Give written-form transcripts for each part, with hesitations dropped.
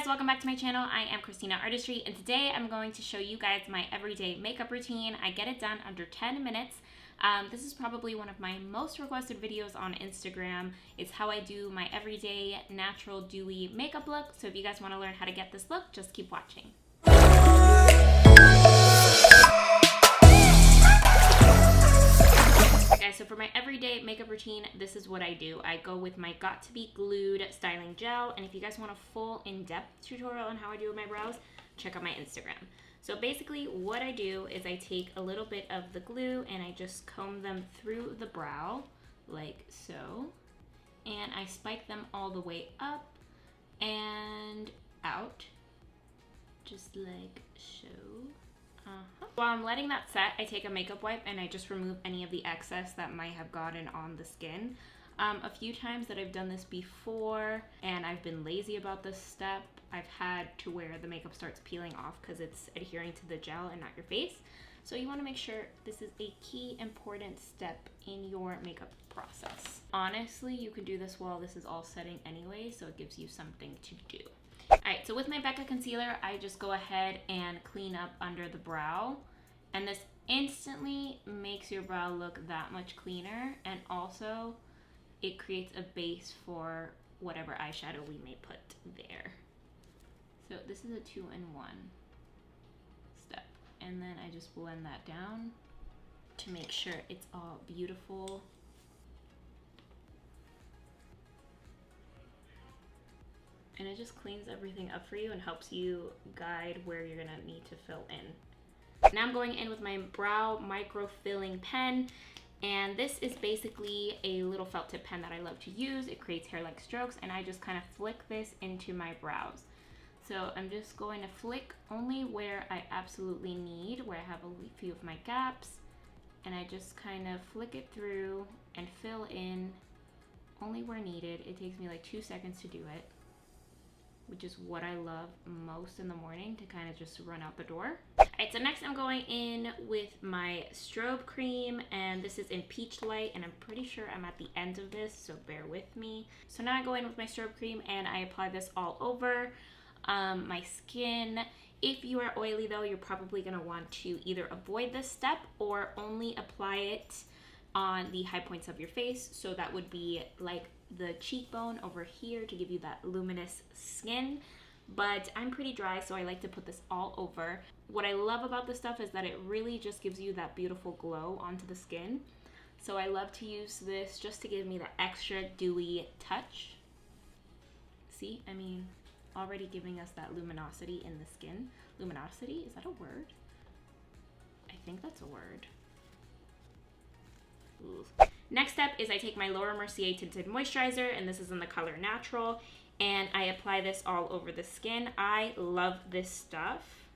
welcome back to my channel. I am Christina Artistry, and today I'm going to show you guys my everyday makeup routine. I get it done under 10 minutes. This is probably one of my most requested videos on Instagram. It's how I do my everyday natural dewy makeup look. So if you guys want to learn how to get this look, just keep watching. So for my everyday makeup routine, this is what I do. I go with my Got To Be Glued styling gel, and if you guys want a full in-depth tutorial on how I do my brows, check out my Instagram. So basically what I do is I take a little bit of the glue and I just comb them through the brow like so, and I spike them all the way up and out, just like so. While I'm letting that set, I take a makeup wipe and I just remove any of the excess that might have gotten on the skin. A few times that I've done this before and I've been lazy about this step, I've had to where the makeup starts peeling off because it's adhering to the gel and not your face. So you want to make sure this is a key important step in your makeup process. Honestly, you can do this while this is all setting anyway, so it gives you something to do. Alright, so with my Becca concealer, I just go ahead and clean up under the brow, and this instantly makes your brow look that much cleaner, and also it creates a base for whatever eyeshadow we may put there. So this is a 2-in-1 step, and then I just blend that down to make sure it's all beautiful. And it just cleans everything up for you and helps you guide where you're gonna need to fill in. Now I'm going in with my brow micro filling pen, and this is basically a little felt tip pen that I love to use. It creates hair-like strokes, and I just kind of flick this into my brows. So I'm just going to flick only where I absolutely need, where I have a few of my gaps, and I just kind of flick it through and fill in only where needed. It takes me like 2 seconds to do it, which is what I love most in the morning to kind of just run out the door. Alright, so next I'm going in with my strobe cream, and this is in Peach Light, and I'm pretty sure I'm at the end of this, so bear with me. So now I go in with my strobe cream and I apply this all over my skin. If you are oily though, you're probably gonna want to either avoid this step or only apply it on the high points of your face. So that would be like the cheekbone over here to give you that luminous skin, but I'm pretty dry, so I like to put this all over. What I love about this stuff is that it really just gives you that beautiful glow onto the skin, so I love to use this just to give me the extra dewy touch. See, I mean, already giving us that luminosity in the skin. Luminosity, is that a word? I think that's a word. Ooh. Next step is I take my Laura Mercier Tinted Moisturizer, and this is in the color Natural, and I apply this all over the skin. I love this stuff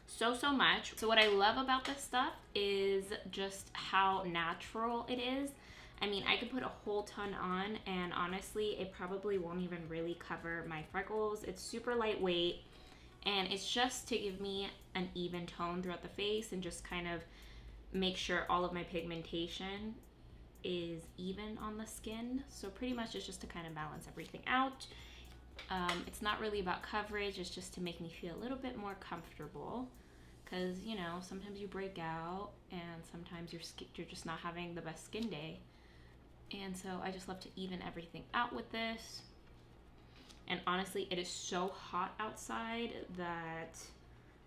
so much. So what I love about this stuff is just how natural it is. I mean, I could put a whole ton on, and honestly, it probably won't even really cover my freckles. It's super lightweight, and it's just to give me an even tone throughout the face and just kind of make sure all of my pigmentation is even on the skin. So pretty much it's just to kind of balance everything out. It's not really about coverage, it's just to make me feel a little bit more comfortable, because you know, sometimes you break out and sometimes you're just not having the best skin day, and so I just love to even everything out with this. And honestly, it is so hot outside that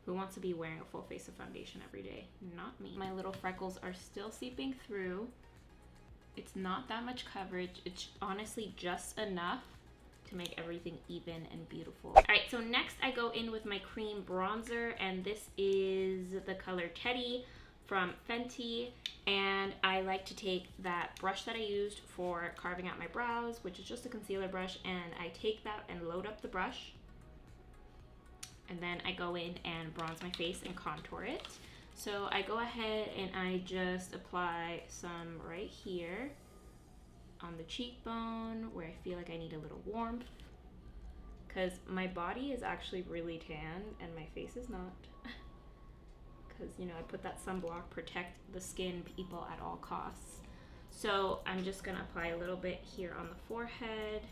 who wants to be wearing a full face of foundation every day? Not me. My little freckles are still seeping through. It's not that much coverage. It's honestly just enough to make everything even and beautiful. All right, so next I go in with my cream bronzer, and this is the color Teddy from Fenty. And I like to take that brush that I used for carving out my brows, which is just a concealer brush, and I take that and load up the brush. And then I go in and bronze my face and contour it. So I go ahead and I just apply some right here on the cheekbone where I feel like I need a little warmth, because my body is actually really tan and my face is not, because you know, I put that sunblock, protect the skin, people at all costs. So I'm just gonna apply a little bit here on the forehead,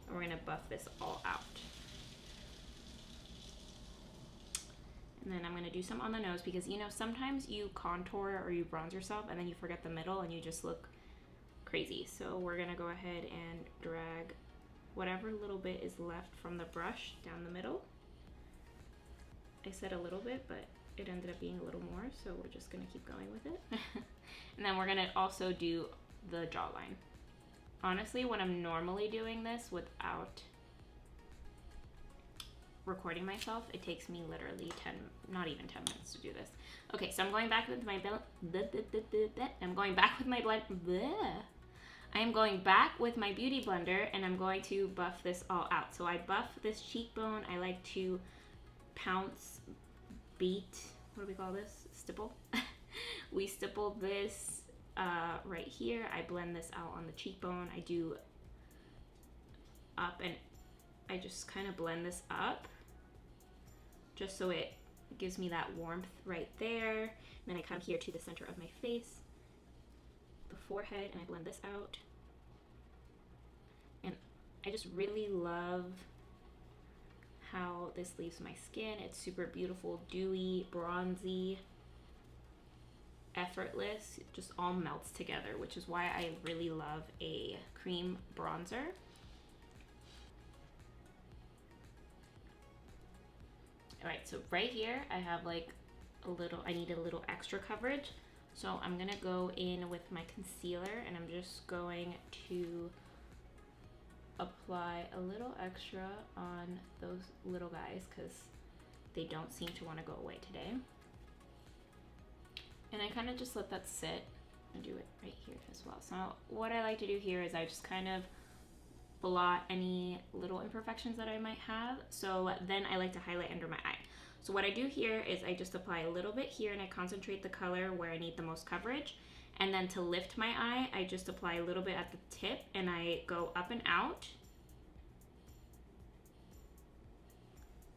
and we're gonna buff this all out. And then I'm gonna do some on the nose because, you know, sometimes you contour or you bronze yourself and then you forget the middle and you just look crazy. So we're gonna go ahead and drag whatever little bit is left from the brush down the middle. I said a little bit, but it ended up being a little more, so we're just gonna keep going with it. And then we're gonna also do the jawline. Honestly, when I'm normally doing this without recording myself, it takes me literally not even 10 minutes to do this. Okay, so I'm going back with my I'm going back with my I am going back with my beauty blender, and I'm going to buff this all out. So I buff this cheekbone. I like to beat, what do we call this? Stipple. We stipple this right here. I blend this out on the cheekbone. I do up, and I just kind of blend this up just so it gives me that warmth right there. And then I come here to the center of my face, the forehead, and I blend this out. And I just really love how this leaves my skin. It's super beautiful, dewy, bronzy, effortless. It just all melts together, which is why I really love a cream bronzer. All right, so right here I have like I need a little extra coverage. So I'm gonna go in with my concealer, and I'm just going to apply a little extra on those little guys because they don't seem to want to go away today. And I kind of just let that sit and do it right here as well. So what I like to do here is I just kind of blot any little imperfections that I might have. So then I like to highlight under my eye. So what I do here is I just apply a little bit here, and I concentrate the color where I need the most coverage. And then to lift my eye, I just apply a little bit at the tip, and I go up and out.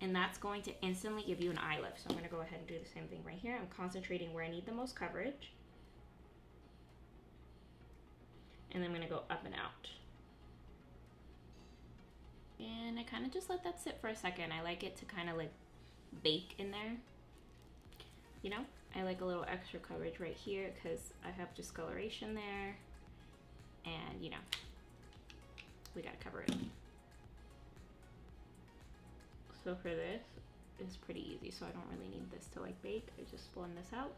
And that's going to instantly give you an eye lift. So I'm gonna go ahead and do the same thing right here. I'm concentrating where I need the most coverage. And then I'm gonna go up and out. And I kind of just let that sit for a second. I like it to kind of like bake in there. You know, I like a little extra coverage right here because I have discoloration there. And you know, we gotta cover it. So for this, it's pretty easy. So I don't really need this to like bake. I just blend this out.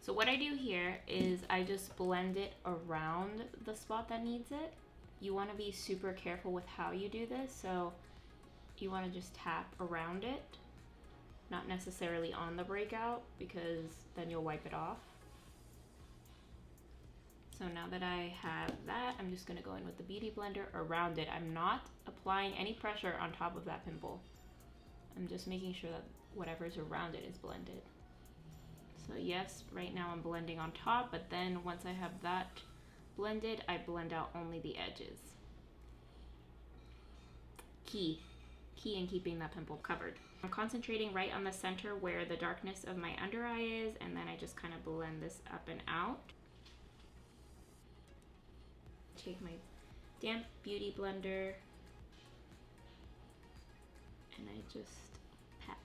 So what I do here is I just blend it around the spot that needs it. You want to be super careful with how you do this. So you want to just tap around it, not necessarily on the breakout, because then you'll wipe it off. So now that I have that, I'm just gonna go in with the beauty blender around it. I'm not applying any pressure on top of that pimple. I'm just making sure that whatever's around it is blended. So yes, right now I'm blending on top, but then once I have that blended, I blend out only the edges. Key in keeping that pimple covered. I'm concentrating right on the center where the darkness of my under eye is, and then I just kind of blend this up and out. Take my damp beauty blender, and I just pat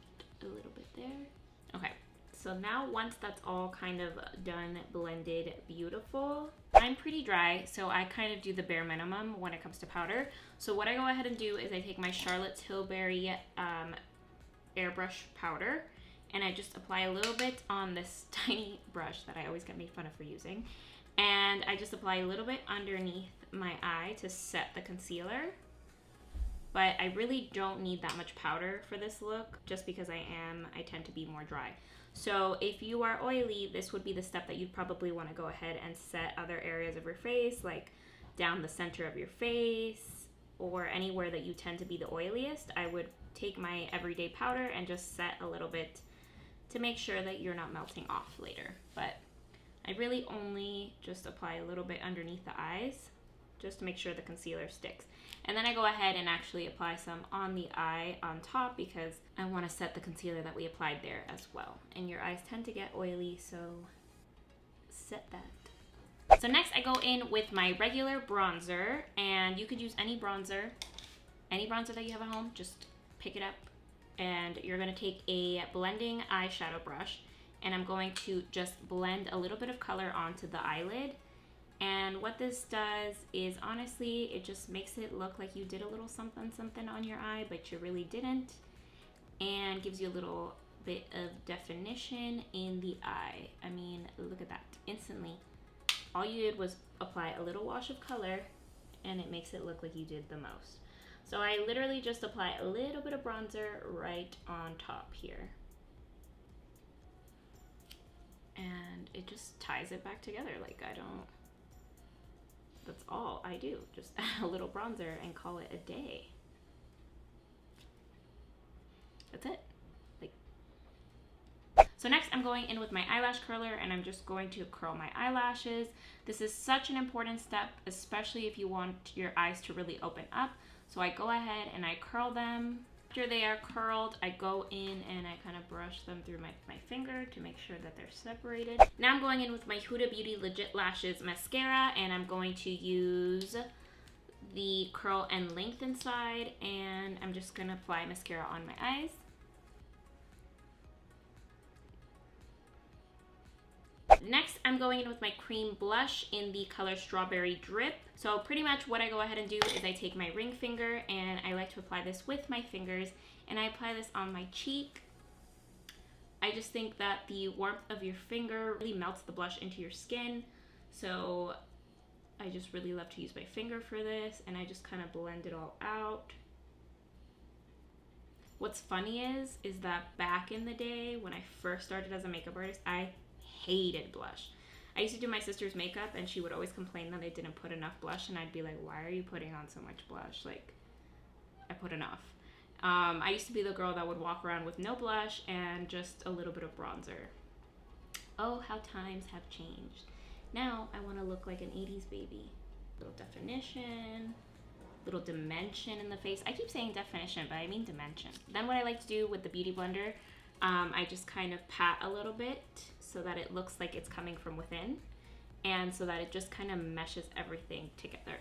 a little bit there. Okay, so now once that's all kind of done, blended, beautiful, I'm pretty dry, so I kind of do the bare minimum when it comes to powder. So what I go ahead and do is I take my Charlotte's Tilbury airbrush powder, and I just apply a little bit on this tiny brush that I always get made fun of for using. And I just apply a little bit underneath my eye to set the concealer. But I really don't need that much powder for this look, just because I tend to be more dry. So if you are oily, this would be the step that you'd probably want to go ahead and set other areas of your face, like down the center of your face, or anywhere that you tend to be the oiliest. I would take my everyday powder and just set a little bit to make sure that you're not melting off later. But I really only just apply a little bit underneath the eyes, just to make sure the concealer sticks. And then I go ahead and actually apply some on the eye on top, because I want to set the concealer that we applied there as well. And your eyes tend to get oily, so set that. So next I go in with my regular bronzer, and you could use any bronzer that you have at home. Just pick it up And you're going to take a blending eyeshadow brush, and I'm going to just blend a little bit of color onto the eyelid. And what this does is, honestly, it just makes it look like you did a little something something on your eye, but you really didn't, and gives you a little bit of definition in the eye. I mean, look at that. Instantly, all you did was apply a little wash of color, and it makes it look like you did the most. So I literally just apply a little bit of bronzer right on top here. And it just ties it back together. Like, that's all I do. Just add a little bronzer and call it a day. That's it. So next I'm going in with my eyelash curler, and I'm just going to curl my eyelashes. This is such an important step, especially if you want your eyes to really open up. So I go ahead and I curl them. After they are curled, I go in and I kind of brush them through my finger to make sure that they're separated. Now I'm going in with my Huda Beauty Legit Lashes mascara, and I'm going to use the curl and lengthen side, and I'm just going to apply mascara on my eyes. Next, I'm going in with my cream blush in the color Strawberry Drip. So pretty much what I go ahead and do is I take my ring finger, and I like to apply this with my fingers, and I apply this on my cheek. I just think that the warmth of your finger really melts the blush into your skin. So I just really love to use my finger for this, and I just kind of blend it all out. What's funny is that back in the day when I first started as a makeup artist, I hated blush. I used to do my sister's makeup, and she would always complain that I didn't put enough blush, and I'd be like, why are you putting on so much blush? Like, I put enough. I used to be the girl that would walk around with no blush and just a little bit of bronzer. Oh, how times have changed. Now I want to look like an 80s baby. Little definition, little dimension in the face. I keep saying definition, but I mean dimension. Then what I like to do with the Beauty Blender, I just kind of pat a little bit so that it looks like it's coming from within, and so that it just kind of meshes everything together.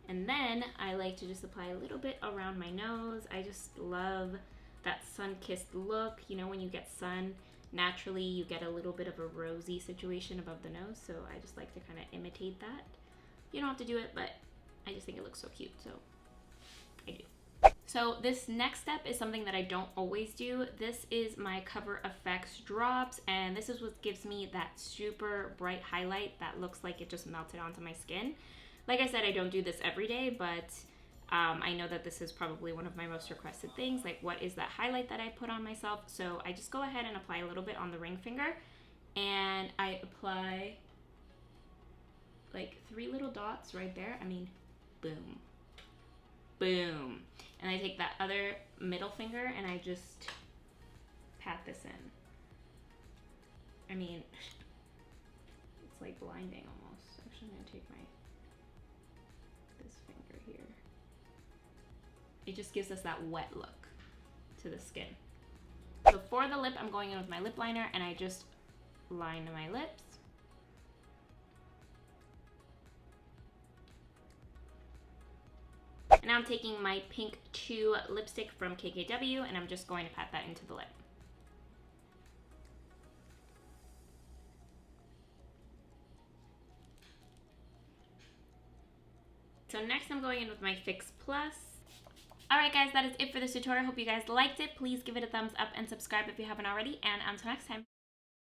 And then I like to just apply a little bit around my nose. I just love that sun-kissed look. You know, when you get sun, naturally you get a little bit of a rosy situation above the nose, so I just like to kind of imitate that. You don't have to do it, but I just think it looks so cute, so I do. So this next step is something that I don't always do. This is my Cover FX drops, and this is what gives me that super bright highlight that looks like it just melted onto my skin. Like I said, I don't do this every day, but I know that this is probably one of my most requested things, like what is that highlight that I put on myself. So I just go ahead and apply a little bit on the ring finger, and I apply like 3 little dots right there. I mean, boom, boom. And I take that other middle finger and I just pat this in. I mean, it's like blinding almost. Actually, I'm gonna take this finger here. It just gives us that wet look to the skin. So for the lip, I'm going in with my lip liner, and I just line my lips. And now I'm taking my Pink 2 lipstick from KKW, and I'm just going to pat that into the lip. So next I'm going in with my Fix Plus. Alright guys, that is it for this tutorial. I hope you guys liked it. Please give it a thumbs up and subscribe if you haven't already, and until next time.